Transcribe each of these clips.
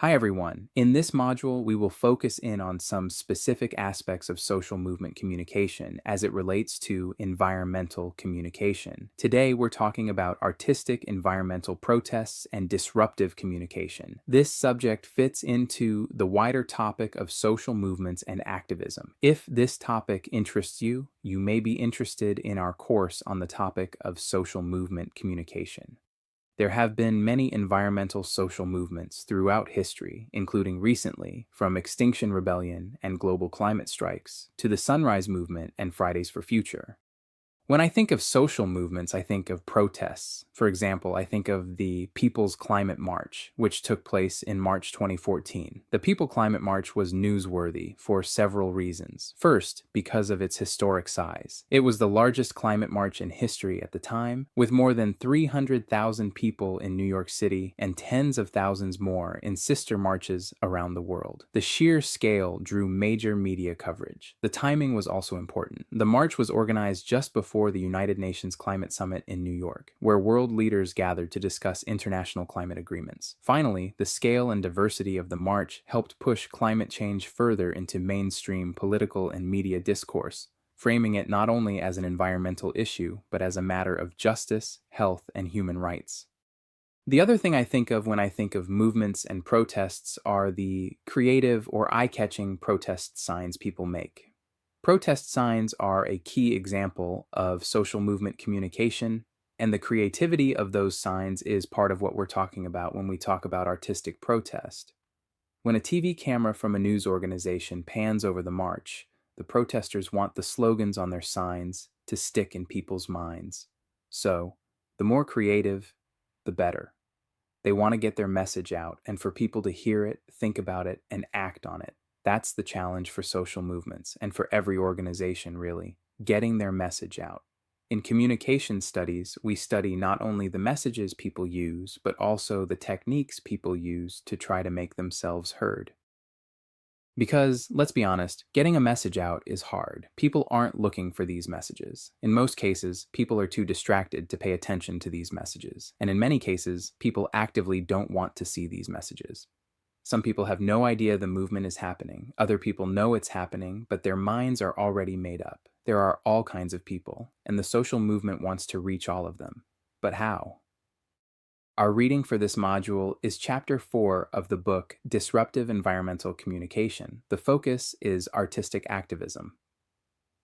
Hi everyone. In this module, we will focus in on some specific aspects of social movement communication as it relates to environmental communication. Today, we're talking about artistic environmental protests and disruptive communication. This subject fits into the wider topic of social movements and activism. If this topic interests you, you may be interested in our course on the topic of social movement communication. There have been many environmental social movements throughout history, including recently, from Extinction Rebellion and global climate strikes to the Sunrise Movement and Fridays for Future. When I think of social movements, I think of protests. For example, I think of the People's Climate March, which took place in March 2014. The People Climate March was newsworthy for several reasons. First, because of its historic size. It was the largest climate march in history at the time, with more than 300,000 people in New York City and tens of thousands more in sister marches around the world. The sheer scale drew major media coverage. The timing was also important. The march was organized just before the United Nations Climate Summit in New York, where world leaders gathered to discuss international climate agreements. Finally, the scale and diversity of the march helped push climate change further into mainstream political and media discourse, framing it not only as an environmental issue, but as a matter of justice, health, and human rights. The other thing I think of when I think of movements and protests are the creative or eye-catching protest signs people make. Protest signs are a key example of social movement communication, and the creativity of those signs is part of what we're talking about when we talk about artistic protest. When a TV camera from a news organization pans over the march, the protesters want the slogans on their signs to stick in people's minds. So, the more creative, the better. They want to get their message out and for people to hear it, think about it, and act on it. That's the challenge for social movements and for every organization, really, getting their message out. In communication studies, we study not only the messages people use, but also the techniques people use to try to make themselves heard. Because, let's be honest, getting a message out is hard. People aren't looking for these messages. In most cases, people are too distracted to pay attention to these messages. And in many cases, people actively don't want to see these messages. Some people have no idea the movement is happening. Other people know it's happening, but their minds are already made up. There are all kinds of people, and the social movement wants to reach all of them. But how? Our reading for this module is Chapter 4 of the book Disruptive Environmental Communication. The focus is artistic activism.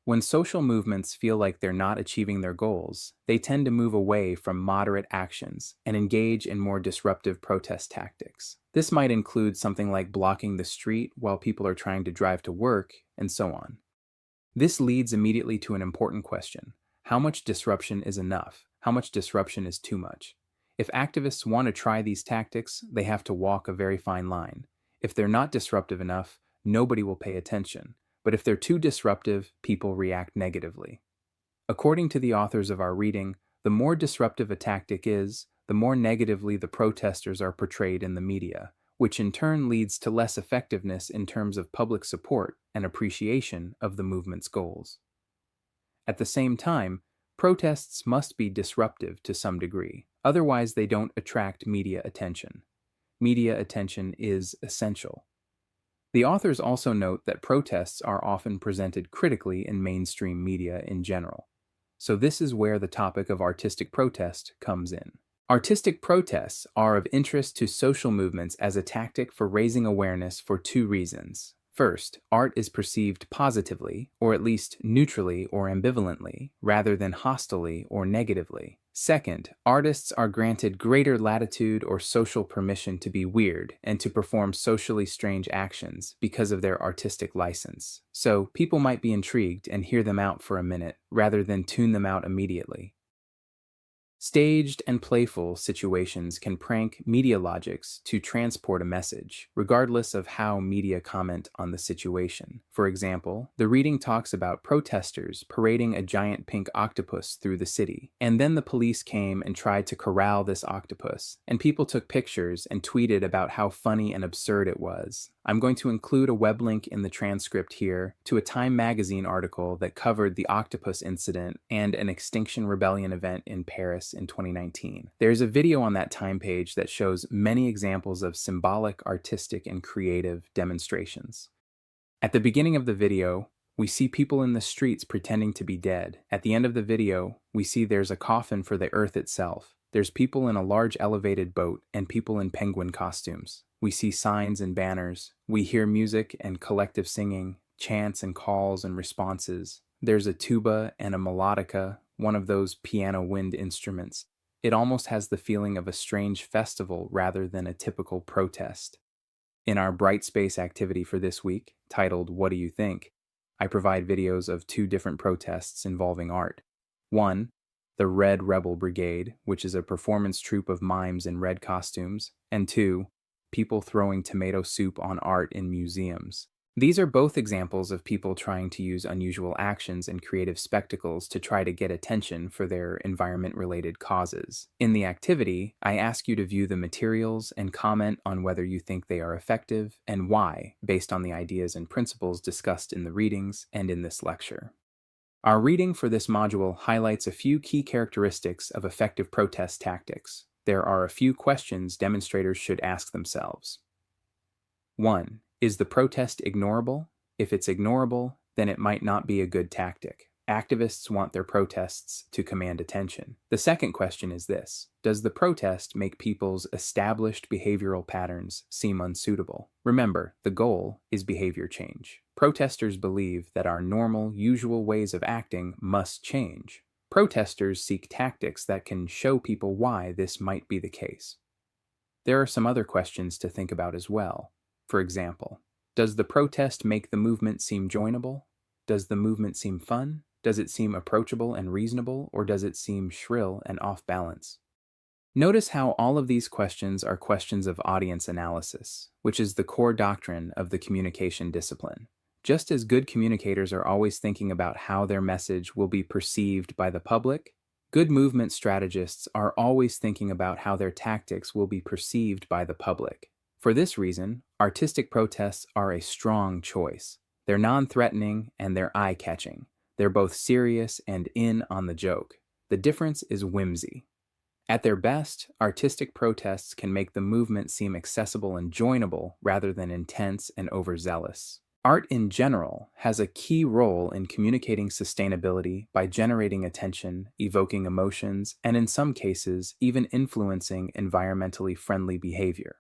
When social movements feel like they're not achieving their goals, they tend to move away from moderate actions and engage in more disruptive protest tactics. This might include something like blocking the street while people are trying to drive to work, and so on. This leads immediately to an important question. How much disruption is enough? How much disruption is too much? If activists want to try these tactics, they have to walk a very fine line. If they're not disruptive enough, nobody will pay attention. But if they're too disruptive, people react negatively. According to the authors of our reading, the more disruptive a tactic is, the more negatively the protesters are portrayed in the media, which in turn leads to less effectiveness in terms of public support and appreciation of the movement's goals. At the same time, protests must be disruptive to some degree, otherwise they don't attract media attention. Media attention is essential. The authors also note that protests are often presented critically in mainstream media in general. So this is where the topic of artistic protest comes in. Artistic protests are of interest to social movements as a tactic for raising awareness for two reasons. First, art is perceived positively, or at least neutrally or ambivalently, rather than hostilely or negatively. Second, artists are granted greater latitude or social permission to be weird and to perform socially strange actions because of their artistic license. So, people might be intrigued and hear them out for a minute, rather than tune them out immediately. Staged and playful situations can prank media logics to transport a message, regardless of how media comment on the situation. For example, the reading talks about protesters parading a giant pink octopus through the city, and then the police came and tried to corral this octopus, and people took pictures and tweeted about how funny and absurd it was. I'm going to include a web link in the transcript here to a Time magazine article that covered the octopus incident and an Extinction Rebellion event in Paris Paris in 2019. There's a video on that time page that shows many examples of symbolic, artistic, and creative demonstrations. At the beginning of the video, we see people in the streets pretending to be dead. At the end of the video, we see there's a coffin for the earth itself. There's people in a large elevated boat and people in penguin costumes. We see signs and banners. We hear music and collective singing, chants and calls and responses. There's a tuba and a melodica, one of those piano wind instruments. It almost has the feeling of a strange festival rather than a typical protest. In our Bright Space activity for this week, titled What Do You Think?, I provide videos of two different protests involving art. One, the Red Rebel Brigade, which is a performance troupe of mimes in red costumes, and two, people throwing tomato soup on art in museums. These are both examples of people trying to use unusual actions and creative spectacles to try to get attention for their environment-related causes. In the activity, I ask you to view the materials and comment on whether you think they are effective and why, based on the ideas and principles discussed in the readings and in this lecture. Our reading for this module highlights a few key characteristics of effective protest tactics. There are a few questions demonstrators should ask themselves. 1. Is the protest ignorable? If it's ignorable, then it might not be a good tactic. Activists want their protests to command attention. The second question is this: does the protest make people's established behavioral patterns seem unsuitable? Remember, the goal is behavior change. Protesters believe that our normal, usual ways of acting must change. Protesters seek tactics that can show people why this might be the case. There are some other questions to think about as well. For example, does the protest make the movement seem joinable? Does the movement seem fun? Does it seem approachable and reasonable, or does it seem shrill and off balance? Notice how all of these questions are questions of audience analysis, which is the core doctrine of the communication discipline. Just as good communicators are always thinking about how their message will be perceived by the public, good movement strategists are always thinking about how their tactics will be perceived by the public. For this reason, artistic protests are a strong choice. They're non-threatening and they're eye-catching. They're both serious and in on the joke. The difference is whimsy. At their best, artistic protests can make the movement seem accessible and joinable rather than intense and overzealous. Art in general has a key role in communicating sustainability by generating attention, evoking emotions, and in some cases, even influencing environmentally friendly behavior.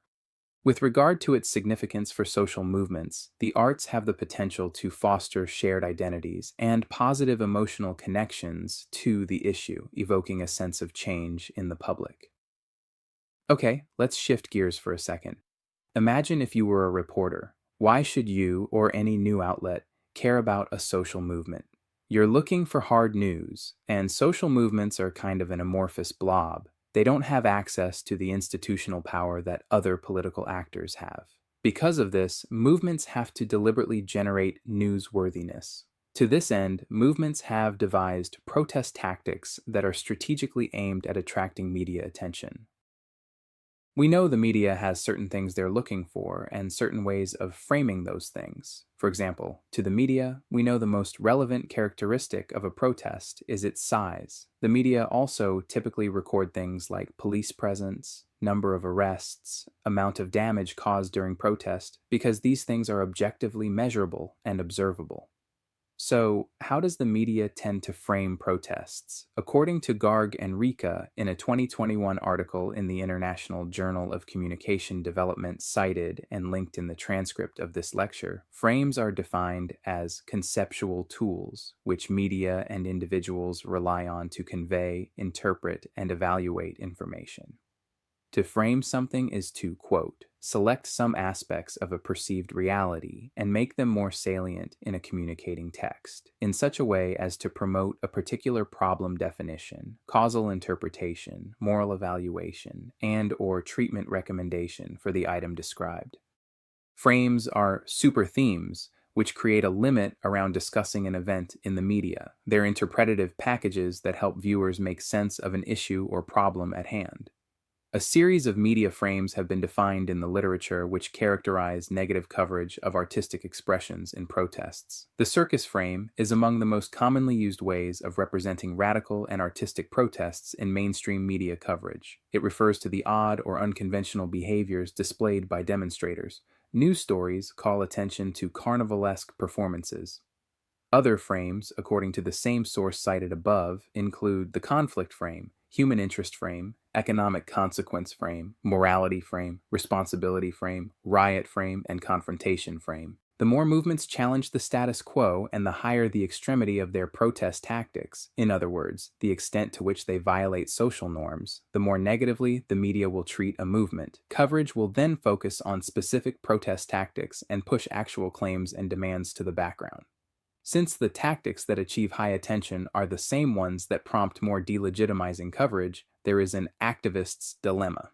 With regard to its significance for social movements, the arts have the potential to foster shared identities and positive emotional connections to the issue, evoking a sense of change in the public. Okay, let's shift gears for a second. Imagine if you were a reporter. Why should you, or any new outlet, care about a social movement? You're looking for hard news, and social movements are kind of an amorphous blob. They don't have access to the institutional power that other political actors have. Because of this, movements have to deliberately generate newsworthiness. To this end, movements have devised protest tactics that are strategically aimed at attracting media attention. We know the media has certain things they're looking for and certain ways of framing those things. For example, to the media, we know the most relevant characteristic of a protest is its size. The media also typically record things like police presence, number of arrests, amount of damage caused during protest, because these things are objectively measurable and observable. So, how does the media tend to frame protests? According to Garg and Rika in a 2021 article in the International Journal of Communication Development cited and linked in the transcript of this lecture, frames are defined as conceptual tools, which media and individuals rely on to convey, interpret, and evaluate information. To frame something is to, quote, select some aspects of a perceived reality and make them more salient in a communicating text, in such a way as to promote a particular problem definition, causal interpretation, moral evaluation, and/or treatment recommendation for the item described. Frames are super themes, which create a limit around discussing an event in the media. They're interpretative packages that help viewers make sense of an issue or problem at hand. A series of media frames have been defined in the literature which characterize negative coverage of artistic expressions in protests. The circus frame is among the most commonly used ways of representing radical and artistic protests in mainstream media coverage. It refers to the odd or unconventional behaviors displayed by demonstrators. News stories call attention to carnivalesque performances. Other frames, according to the same source cited above, include the conflict frame, human interest frame, economic consequence frame, morality frame, responsibility frame, riot frame, and confrontation frame. The more movements challenge the status quo and the higher the extremity of their protest tactics, in other words, the extent to which they violate social norms, the more negatively the media will treat a movement. Coverage will then focus on specific protest tactics and push actual claims and demands to the background. Since the tactics that achieve high attention are the same ones that prompt more delegitimizing coverage, there is an activist's dilemma.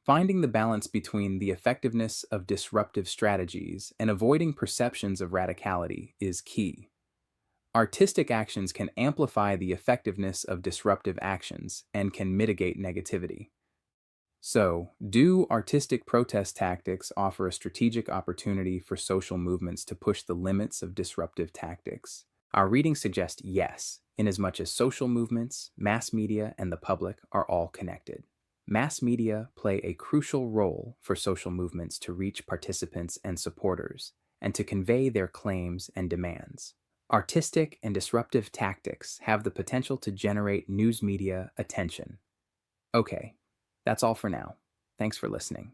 Finding the balance between the effectiveness of disruptive strategies and avoiding perceptions of radicality is key. Artistic actions can amplify the effectiveness of disruptive actions and can mitigate negativity. So, do artistic protest tactics offer a strategic opportunity for social movements to push the limits of disruptive tactics? Our readings suggest yes, inasmuch as social movements, mass media, and the public are all connected. Mass media play a crucial role for social movements to reach participants and supporters, and to convey their claims and demands. Artistic and disruptive tactics have the potential to generate news media attention. Okay, that's all for now. Thanks for listening.